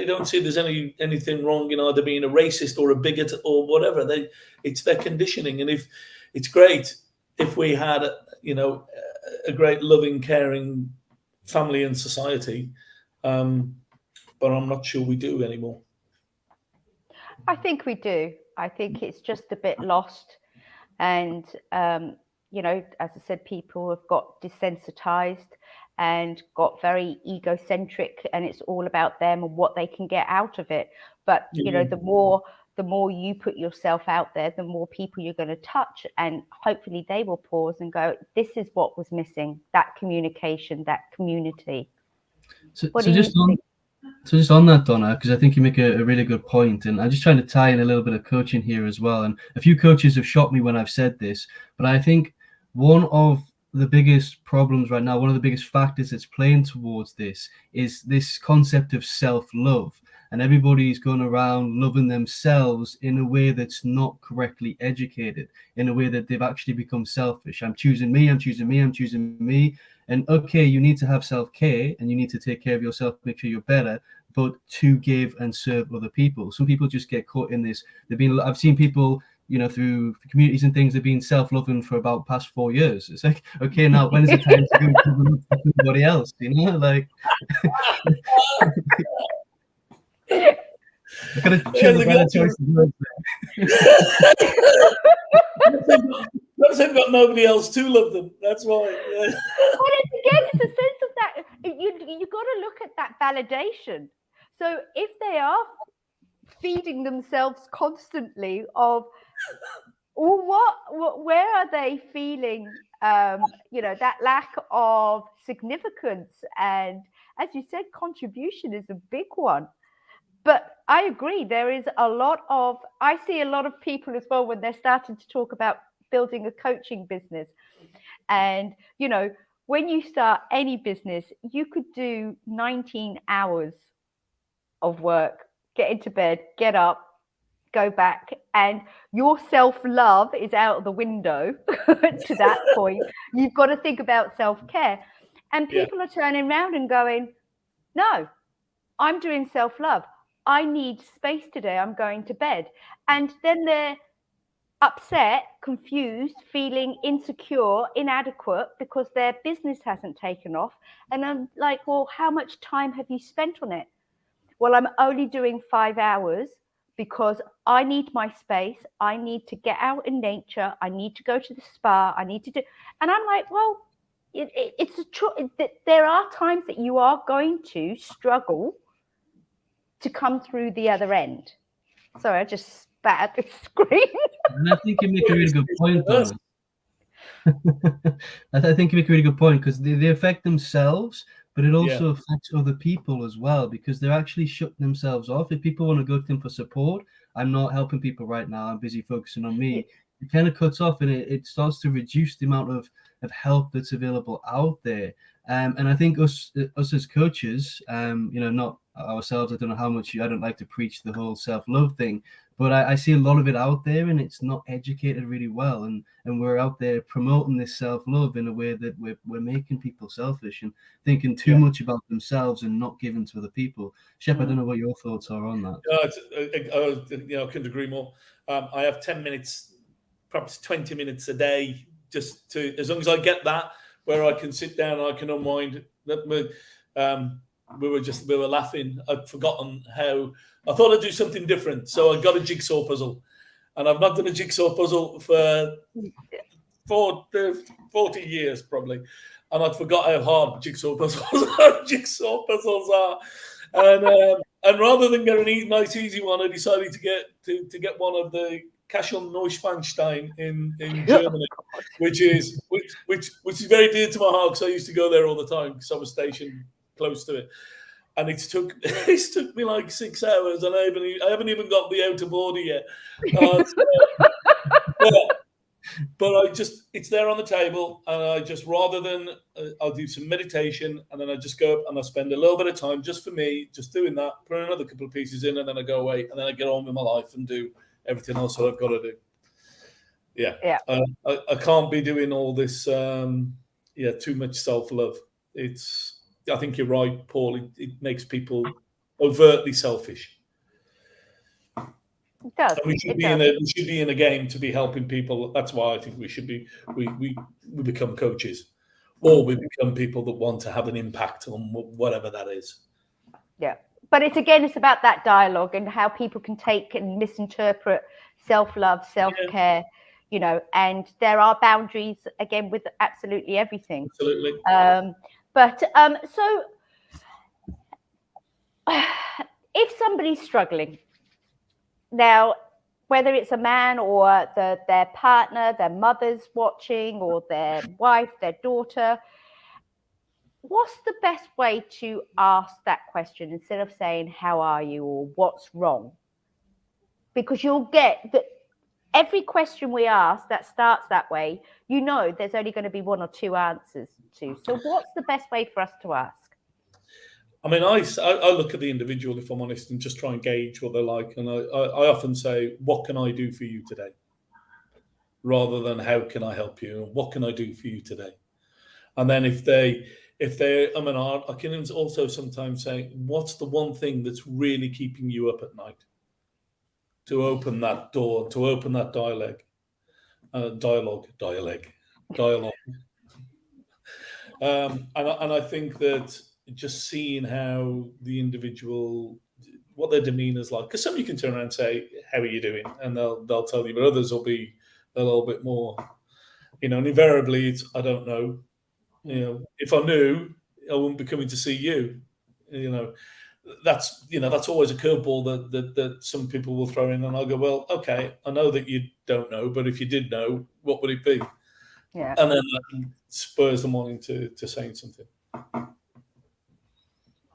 don't see there's anything wrong in either being a racist or a bigot or whatever. It's their conditioning, and if it's great if we had a great loving, caring family and society, but I'm not sure we do anymore. I think we do. I think it's just a bit lost. And, as I said, people have got desensitized and got very egocentric, and it's all about them and what they can get out of it. But, the more you put yourself out there, the more people you're going to touch, and hopefully they will pause and go, this is what was missing, that communication, that community. So just on that, Donna, because I think you make a really good point, and I'm just trying to tie in a little bit of coaching here as well. And a few coaches have shot me when I've said this, but I think one of the biggest problems right now, one of the biggest factors that's playing towards this is this concept of self-love. And everybody's going around loving themselves in a way that's not correctly educated, in a way that they've actually become selfish. I'm choosing me, I'm choosing me, I'm choosing me. And okay, you need to have self-care and you need to take care of yourself, make sure you're better, but to give and serve other people. Some people just get caught in this. I've seen people, through communities and things, they've been self-loving for about past 4 years. It's like, okay, now when is it time to go to somebody else? Like I gotta choose a better choice of words there. They've got nobody else to love them. That's why. But again, it's a sense of that. You got to look at that validation. So if they are feeding themselves constantly of, where are they feeling? That lack of significance and as you said, contribution is a big one. But I agree, there is a lot of, I see a lot of people as well when they're starting to talk about building a coaching business. And, you know, when you start any business, you could do 19 hours of work, get into bed, get up, go back, and your self-love is out of the window to that point. You've got to think about self-care. And people are turning around and going, no, I'm doing self-love. I need space today. I'm going to bed. And then they're upset, confused, feeling insecure, inadequate because their business hasn't taken off. And I'm like, well, how much time have you spent on it? Well, I'm only doing 5 hours because I need my space. I need to get out in nature. I need to go to the spa. I need to do, and I'm like, well, it's a choice. There are times that you are going to struggle to come through the other end. Sorry, I just spat at the screen. And I think you make a really good point, Donna. I think you make a really good point because they affect themselves, but it also affects other people as well because they're actually shutting themselves off. If people want to go to them for support, I'm not helping people right now. I'm busy focusing on me. It kind of cuts off and it starts to reduce the amount of help that's available out there. And I think us as coaches, not ourselves, I don't know how much I don't like to preach the whole self-love thing, but I see a lot of it out there and it's not educated really well. And we're out there promoting this self-love in a way that we're making people selfish and thinking too much about themselves and not giving to other people. Shep, I don't know what your thoughts are on that. I couldn't agree more. I have 10 minutes, perhaps 20 minutes a day, just to, as long as I get that, where I can sit down and I can unwind. We were laughing. I'd forgotten how, I thought I'd do something different. So I got a jigsaw puzzle. And I've not done a jigsaw puzzle for 40 years probably. And I'd forgot how hard jigsaw puzzles are. And rather than get a nice easy one, I decided to get one of the Cashel Neuschwanstein in Germany, which is very dear to my heart because I used to go there all the time because I was stationed close to it. And it took me like 6 hours, and I haven't even got the outer border yet. But it's there on the table, and I just, rather than I'll do some meditation, and then I just go up and I spend a little bit of time just for me, just doing that, put another couple of pieces in, and then I go away, and then I get on with my life and do everything else that I've got to do. Yeah. I can't be doing all this. Too much self-love. I think you're right, Paul. It makes people overtly selfish. It does. And we should be in a game to be helping people. That's why I think we should be. We become coaches, or we become people that want to have an impact on whatever that is. Yeah, but it's about that dialogue and how people can take and misinterpret self-love, self-care. And there are boundaries again with absolutely everything. Absolutely. So if somebody's struggling now, whether it's a man or their partner, their mother's watching, or their wife, their daughter, what's the best way to ask that question instead of saying, how are you, or what's wrong? Because you'll get that every question we ask that starts that way, there's only going to be one or two answers to. So what's the best way for us to ask? I mean, I look at the individual, if I'm honest, and just try and gauge what they're like. And I often say, what can I do for you today? Rather than how can I help you? What can I do for you today? And then if they I can also sometimes say, what's the one thing that's really keeping you up at night? To open that door, to open that dialogue. And I think that just seeing how the individual, what their demeanor is like, because some you can turn around and say, how are you doing? And they'll tell you, but others will be a little bit more, and invariably it's, I don't know. If I knew, I wouldn't be coming to see you. That's always a curveball that some people will throw in, and I'll go, well, okay, I know that you don't know, but if you did know, what would it be? Yeah. And then that spurs them wanting to say something.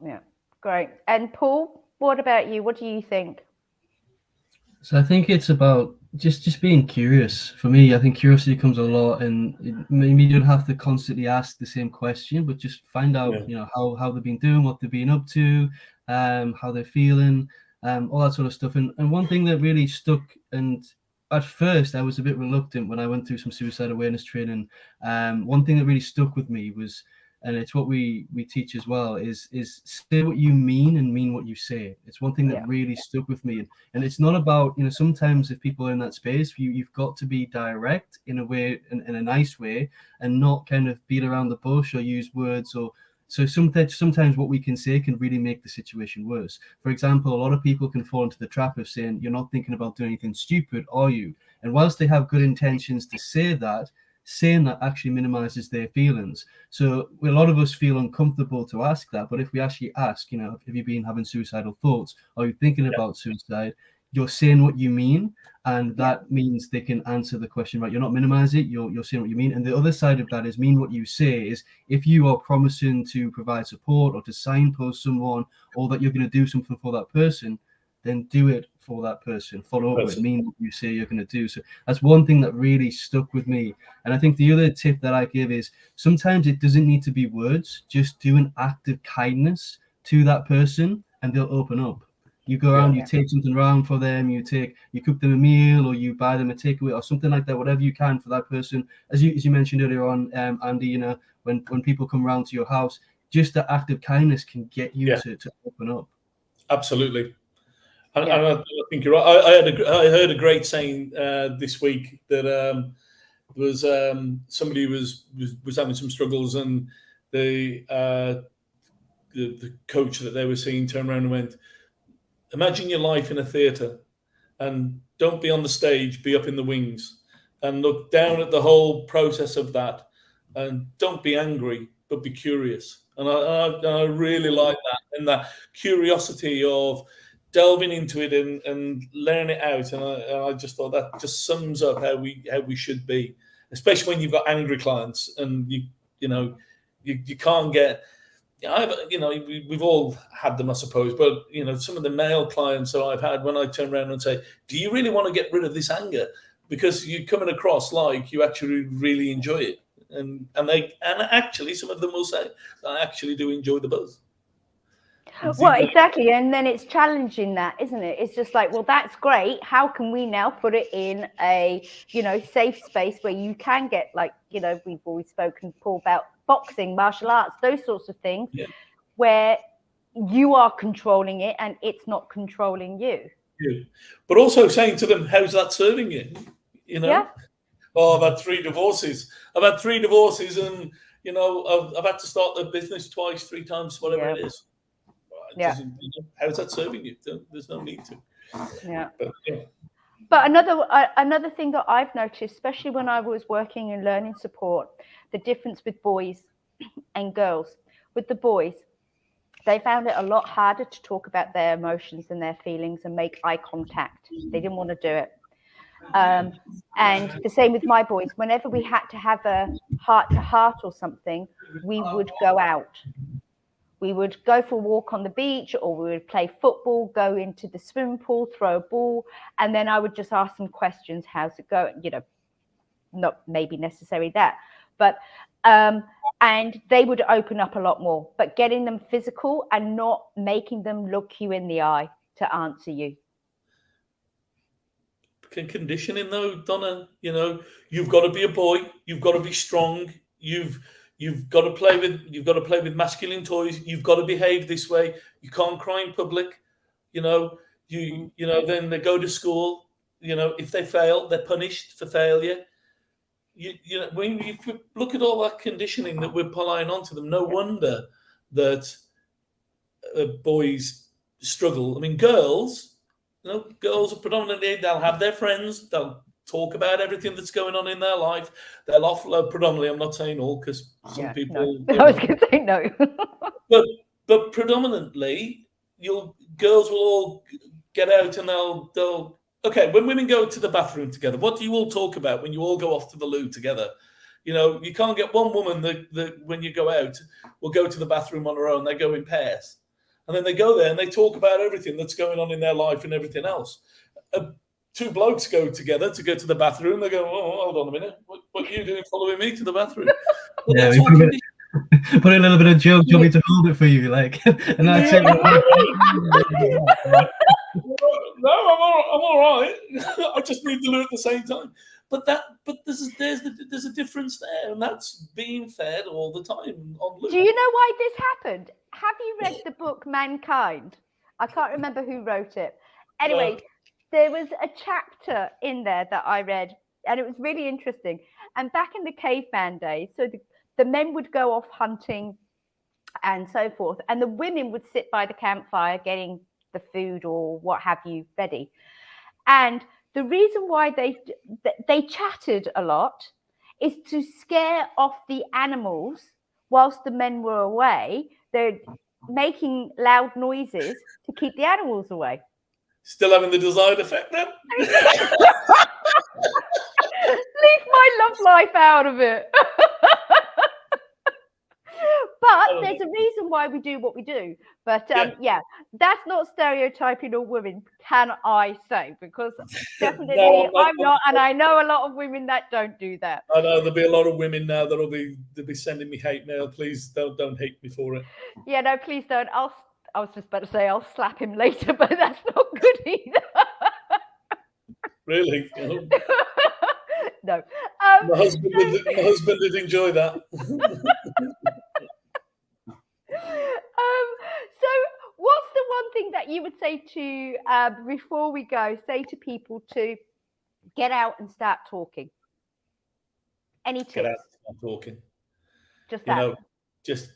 Yeah, great. And Paul, what about you? What do you think? So I think it's about just being curious. For me, I think curiosity comes a lot, and maybe you don't have to constantly ask the same question, but just find out, Yeah. how they've been doing, what they've been up to, how they're feeling, all that sort of stuff. And one thing that really stuck, and at first I was a bit reluctant when I went through some suicide awareness training. One thing that really stuck with me was, and it's what we teach as well, is say what you mean and mean what you say. It's one thing that Yeah. really stuck with me. And it's not about, sometimes if people are in that space, you've got to be direct in a way, in a nice way, and not kind of beat around the bush or use words. Or so sometimes what we can say can really make the situation worse. For example, a lot of people can fall into the trap of saying, you're not thinking about doing anything stupid, are you? And whilst they have good intentions to say that, saying that actually minimizes their feelings. So a lot of us feel uncomfortable to ask that, but if we actually ask, have you been having suicidal thoughts? Are you thinking about suicide? You're saying what you mean, and that means they can answer the question, right? You're not minimizing it, you're saying what you mean. And the other side of that is mean what you say. Is if you are promising to provide support or to signpost someone, or that you're going to do something for that person, then do it for that person. Follow up with it, mean what you say you're going to do. So that's one thing that really stuck with me. And I think the other tip that I give is sometimes it doesn't need to be words. Just do an act of kindness to that person and they'll open up. You go around, you take something around for them, you cook them a meal, or you buy them a takeaway or something like that, whatever you can for that person. As you mentioned earlier on, Andy, when people come around to your house, just the act of kindness can get you to open up. Absolutely. And I think you're right. I heard a great saying this week that was somebody was having some struggles, and the coach that they were seeing turned around and went, imagine your life in a theatre, and don't be on the stage, be up in the wings, and look down at the whole process of that, and don't be angry, but be curious. And I really like that, and that curiosity of delving into it and learning it out. And I just thought that just sums up how we should be, especially when you've got angry clients, and you can't get. We've all had them, I suppose, but some of the male clients that I've had, when I turn around and say, do you really want to get rid of this anger? Because you're coming across like you actually really enjoy it. And actually some of them will say, I actually do enjoy the buzz. Well, exactly. And then it's challenging that, isn't it? It's just like, well, that's great. How can we now put it in a, safe space where you can get, like, we've always spoken, Paul, about boxing, martial arts, those sorts of things, where you are controlling it and it's not controlling you. But also saying to them, how's that serving you? Oh, I've had 3 divorces. And, I've had to start the business twice, 3 times, whatever it is. How's that serving you? There's no need to. But another thing that I've noticed, especially when I was working in learning support, the difference with boys and girls. With the boys, they found it a lot harder to talk about their emotions and their feelings and make eye contact. They didn't want to do it. And the same with my boys. Whenever we had to have a heart-to-heart or something, we would go out. We would go for a walk on the beach, or we would play football, go into the swimming pool, throw a ball, and then I would just ask them questions. How's it going? Not maybe necessarily that, but and they would open up a lot more. But getting them physical and not making them look you in the eye to answer you. Conditioning though, Donna, you've got to be a boy, you've got to be strong, you've got to play with masculine toys, you've got to behave this way, you can't cry in public, then they go to school, if they fail, they're punished for failure. When you look at all that conditioning that we're applying onto them, no wonder that boys struggle. I mean, girls are predominantly, they'll have their friends, they'll talk about everything that's going on in their life, they'll offload predominantly. I'm not saying all, because some people. No. I was going to say no. but predominantly, girls will all get out and they'll. Okay, when women go to the bathroom together, what do you all talk about when you all go off to the loo together? You can't get one woman that when you go out will go to the bathroom on her own. They go in pairs. And then they go there and they talk about everything that's going on in their life and everything else. Two blokes go together to go to the bathroom. They go, oh, hold on a minute. What are you doing following me to the bathroom? Well, Yeah, put a little bit of joke. Do you want me to hold it for you? Like, and that's it. No, I'm all right. I just need to do it at the same time. But there's a difference there, and that's being fed all the time on loop. Do you know why this happened? Have you read the book Mankind? I can't remember who wrote it. Anyway, there was a chapter in there that I read, and it was really interesting. And back in the caveman days, so the men would go off hunting and so forth, and the women would sit by the campfire getting the food or what have you ready. And the reason why they chatted a lot is to scare off the animals whilst the men were away. They're making loud noises to keep the animals away. Still having the desired effect then? Leave my love life out of it. But there's a reason why we do what we do. But yeah, that's not stereotyping all women, can I say? Because definitely no, I'm not, and I know a lot of women that don't do that. I know there'll be a lot of women now they'll be sending me hate mail. Please don't hate me for it. Yeah, no, please don't. I was just about to say I'll slap him later, but that's not good either. Really? No. My husband did enjoy that. So what's the one thing that you would say to before we go, say to people to get out and start talking? Any tips? Get out and start talking. Just that. Just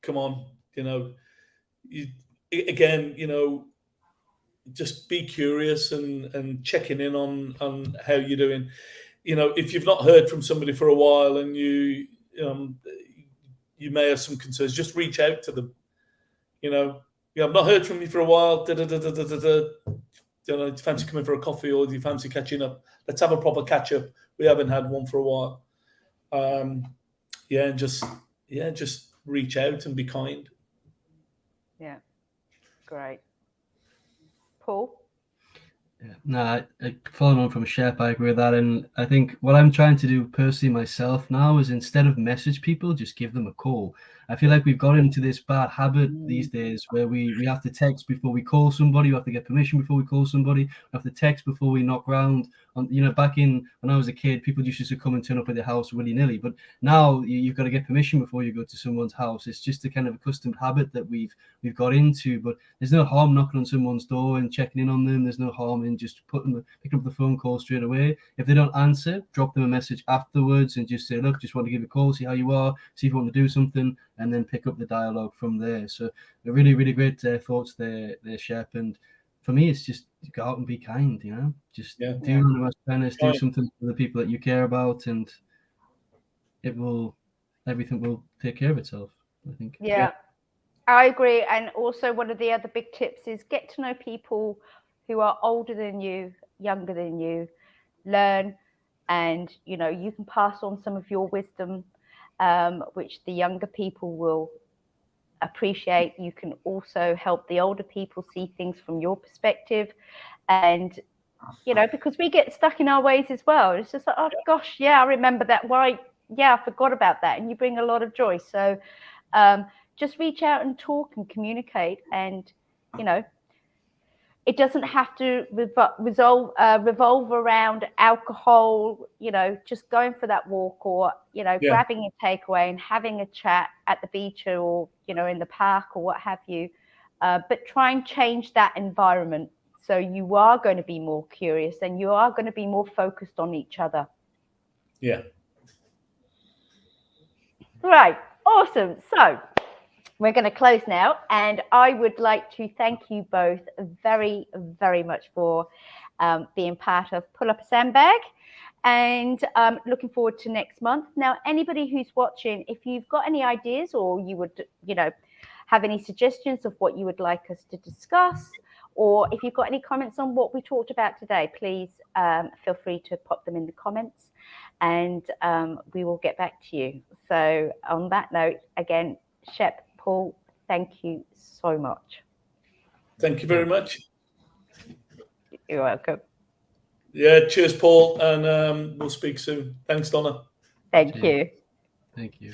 come on, just be curious and checking in on how you're doing. If you've not heard from somebody for a while and you may have some concerns, just reach out to them. I've not heard from you for a while. Do you fancy coming for a coffee, or do you fancy catching up? Let's have a proper catch up. We haven't had one for a while. Just reach out and be kind. Yeah, great. Paul? Yeah, no, following on from Shep, I agree with that. And I think what I'm trying to do personally myself now is, instead of message people, just give them a call. I feel like we've got into this bad habit these days where we have to text before we call somebody. We have to get permission before we call somebody. We have to text before we knock round. Back when I was a kid, people used to come and turn up at their house willy-nilly. But now you've got to get permission before you go to someone's house. It's just a kind of accustomed habit that we've got into. But there's no harm knocking on someone's door and checking in on them. There's no harm in just picking up the phone call straight away. If they don't answer, drop them a message afterwards and just say, look, just want to give you a call, see how you are, see if you want to do something, and then pick up the dialogue from there. So really, really great thoughts there, Shep. And for me, it's just go out and be kind, just do kindness, do something for the people that you care about, and everything will take care of itself, I think. Yeah, I agree. And also one of the other big tips is get to know people who are older than you, younger than you, learn, and you can pass on some of your wisdom, which the younger people will appreciate. You can also help the older people see things from your perspective, and because we get stuck in our ways as well. It's just like, oh gosh, yeah, I remember that. Why? Yeah, I forgot about that. And you bring a lot of joy. So just reach out and talk and communicate, and it doesn't have to revolve around alcohol, just going for that walk, or, grabbing a takeaway and having a chat at the beach, or, in the park, or what have you. But try and change that environment so you are going to be more curious and you are going to be more focused on each other. Yeah. Right. Awesome. So we're going to close now, and I would like to thank you both very, very much for being part of Pull Up a Sandbag, and looking forward to next month. Now, anybody who's watching, if you've got any ideas, or you would, have any suggestions of what you would like us to discuss, or if you've got any comments on what we talked about today, please feel free to pop them in the comments, and we will get back to you. So on that note, again, Shep, Paul, thank you so much. Thank you very much. You're welcome. Yeah, cheers, Paul, and we'll speak soon. Thanks, Donna. Thank you. Thank you.